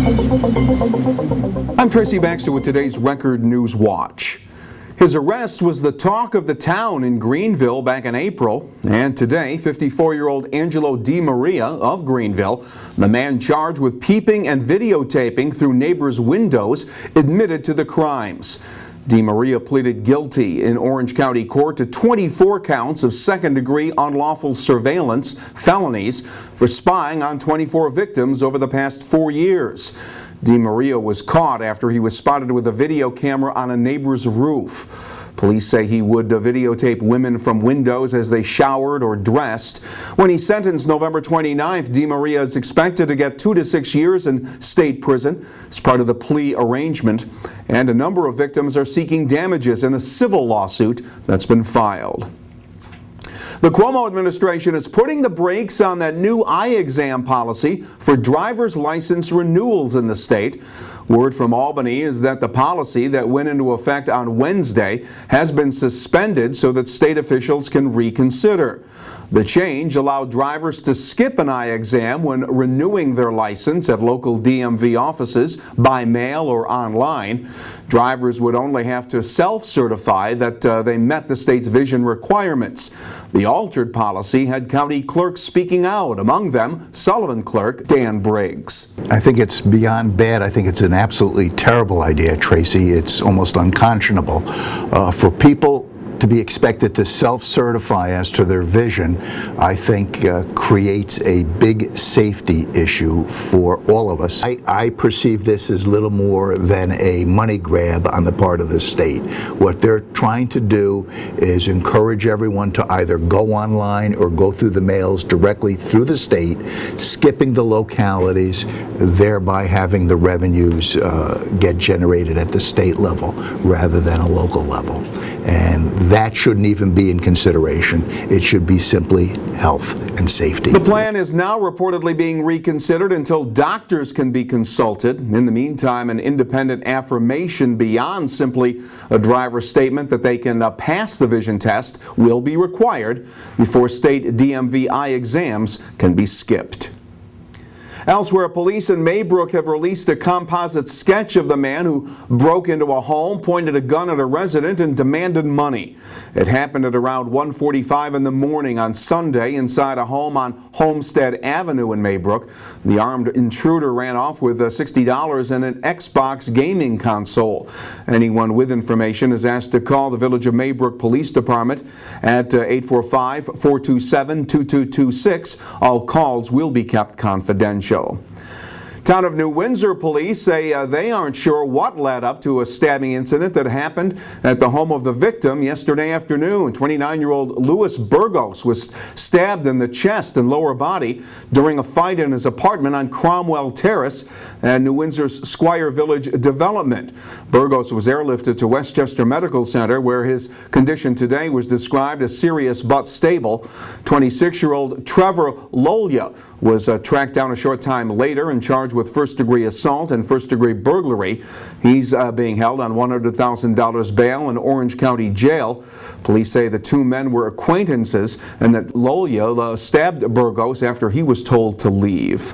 I'm Tracy Baxter with today's Record Newswatch. His arrest was the talk of the town in Greenville back in April, and today 54-year-old Angelo DiMaria of Greenville, the man charged with peeping and videotaping through neighbors' windows, admitted to the crimes. DiMaria pleaded guilty in Orange County Court to 24 counts of second-degree unlawful surveillance felonies for spying on 24 victims over the past 4 years. DiMaria was caught after he was spotted with a video camera on a neighbor's roof. Police say he would videotape women from windows as they showered or dressed. When he's sentenced November 29th, DiMaria is expected to get 2 to 6 years in state prison as part of the plea arrangement, and a number of victims are seeking damages in a civil lawsuit that's been filed. The Cuomo administration is putting the brakes on that new eye exam policy for driver's license renewals in the state. Word from Albany is that the policy that went into effect on Wednesday has been suspended so that state officials can reconsider. The change allowed drivers to skip an eye exam when renewing their license at local DMV offices by mail or online. Drivers would only have to self-certify that they met the state's vision requirements. The altered policy had county clerks speaking out, among them Sullivan clerk Dan Briggs. I think it's beyond bad. I think it's an absolutely terrible idea, Tracy. It's almost unconscionable for people to be expected to self-certify as to their vision. I think creates a big safety issue for all of us. I perceive this as little more than a money grab on the part of the state. What they're trying to do is encourage everyone to either go online or go through the mails directly through the state, skipping the localities, thereby having the revenues get generated at the state level rather than a local level. And that shouldn't even be in consideration. It should be simply health and safety. The plan is now reportedly being reconsidered until doctors can be consulted. In the meantime, an independent affirmation beyond simply a driver's statement that they can pass the vision test will be required before state DMV eye exams can be skipped. Elsewhere, police in Maybrook have released a composite sketch of the man who broke into a home, pointed a gun at a resident, and demanded money. It happened at around 1:45 in the morning on Sunday inside a home on Homestead Avenue in Maybrook. The armed intruder ran off with $60 and an Xbox gaming console. Anyone with information is asked to call the Village of Maybrook Police Department at 845-427-2226. All calls will be kept confidential. Town of New Windsor police say they aren't sure what led up to a stabbing incident that happened at the home of the victim yesterday afternoon. 29-year-old Louis Burgos was stabbed in the chest and lower body during a fight in his apartment on Cromwell Terrace at New Windsor's Squire Village development. Burgos was airlifted to Westchester Medical Center, where his condition today was described as serious but stable. 26-year-old Trevor Lolia was tracked down a short time later and charged with first-degree assault and first-degree burglary. He's being held on $100,000 bail in Orange County Jail. Police say the two men were acquaintances and that Lolia stabbed Burgos after he was told to leave.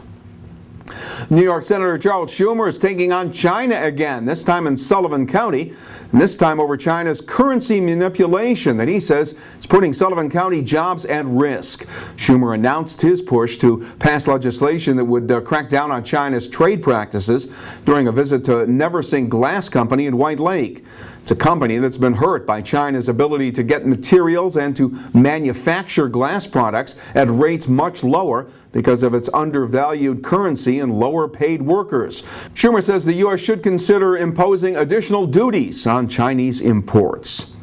New York Senator Charles Schumer is taking on China again, this time in Sullivan County, and this time over China's currency manipulation that he says is putting Sullivan County jobs at risk. Schumer announced his push to pass legislation that would crack down on China's trade practices during a visit to Neversink Glass Company in White Lake. It's a company that's been hurt by China's ability to get materials and to manufacture glass products at rates much lower because of its undervalued currency and lower paid workers. Schumer says the U.S. should consider imposing additional duties on Chinese imports.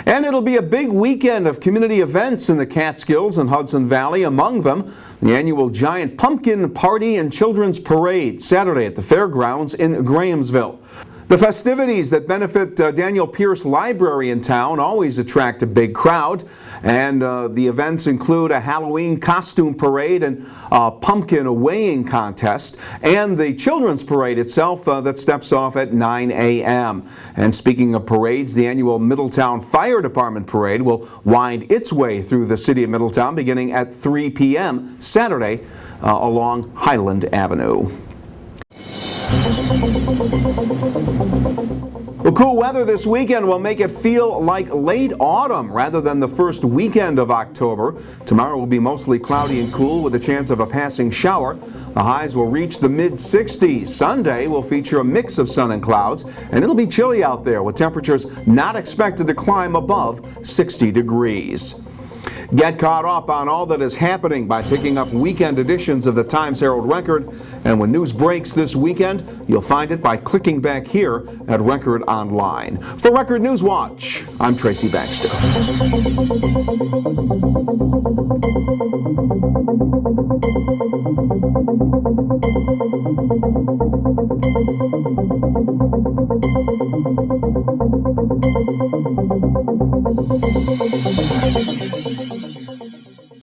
And it'll be a big weekend of community events in the Catskills and Hudson Valley, among them the annual Giant Pumpkin Party and Children's Parade, Saturday at the fairgrounds in Grahamsville. The festivities that benefit Daniel Pierce Library in town always attract a big crowd, and the events include a Halloween costume parade and a pumpkin weighing contest, and the children's parade itself that steps off at 9 a.m. And speaking of parades, the annual Middletown Fire Department parade will wind its way through the city of Middletown beginning at 3 p.m. Saturday along Highland Avenue. Well, cool weather this weekend will make it feel like late autumn rather than the first weekend of October. Tomorrow will be mostly cloudy and cool with a chance of a passing shower. The highs will reach the mid-60s. Sunday will feature a mix of sun and clouds, and it'll be chilly out there with temperatures not expected to climb above 60 degrees. Get caught up on all that is happening by picking up weekend editions of the Times-Herald Record. And when news breaks this weekend, you'll find it by clicking back here at Record Online. For Record Newswatch, I'm Tracy Baxter.